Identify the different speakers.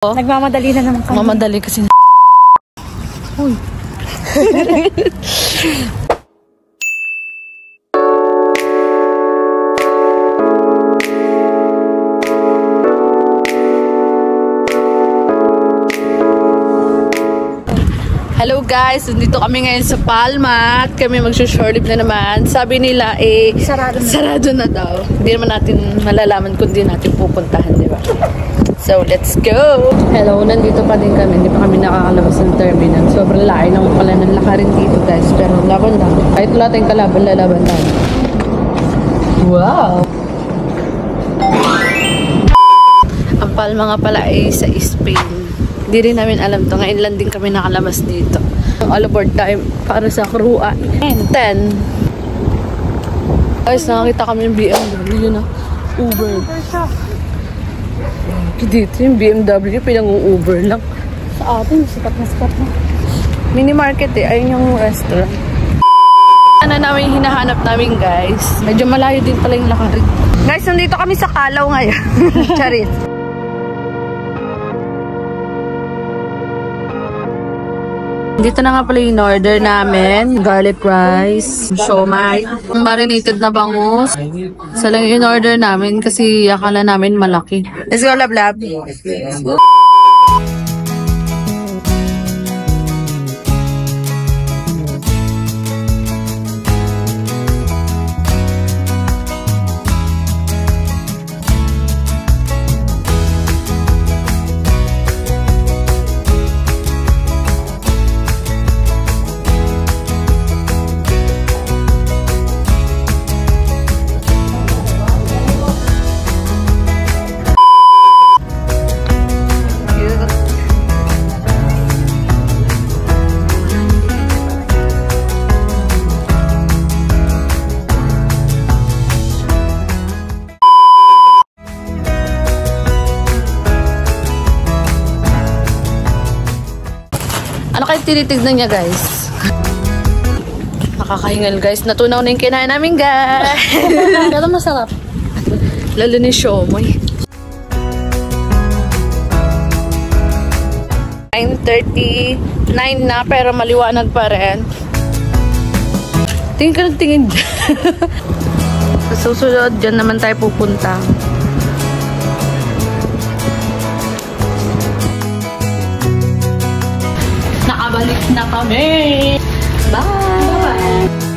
Speaker 1: Nagmamadali na naman kami.
Speaker 2: Mamadali kasi. Uy. Hello guys, nandito kami ngayon sa Palma at kami magsushortlib na naman. Sabi nila sarado na daw. Hindi naman natin malalaman kung di natin pupuntahan, di ba? So let's go! Hello, nandito pa din kami. Hindi pa kami nakakalabas ng terminal. Sobrang layo ng pala ng lakarin dito guys. Pero laban lang. Kahit wala tayong kalaban, lalaban tayo. Wow! Ang Palma nga pala ay sa Spain. Hindi rin namin alam to. Ngayon lang din kami nakalabas dito. All aboard time para sa crew 10. Guys, nakakita kami yung BMW na Uber. Dito yung BMW, pinang-Uber lang.
Speaker 1: Sa atin, sikat na.
Speaker 2: Mini market eh. Ayun yung restaurant. Ano namin hinahanap namin guys. Medyo malayo din pala yung lakarin. Guys, nandito kami sa Kalaw ngayon. Charit. Dito na nga pala yung order namin. Garlic rice, siomai, marinated na bangus. Isa lang yung order namin kasi akala namin malaki. Let's go, lab. Ano kayo tinitignan niya guys? Nakakahingal guys. Natunaw na yung kinain namin guys.
Speaker 1: Pero masarap.
Speaker 2: Lalo ni siomai. 9:39 na pero maliwanag pa rin. Tingin ka ng tingin dyan. Sa susunod dyan naman tayo pupunta. Nakabalik na kami. Bye! Bye-bye!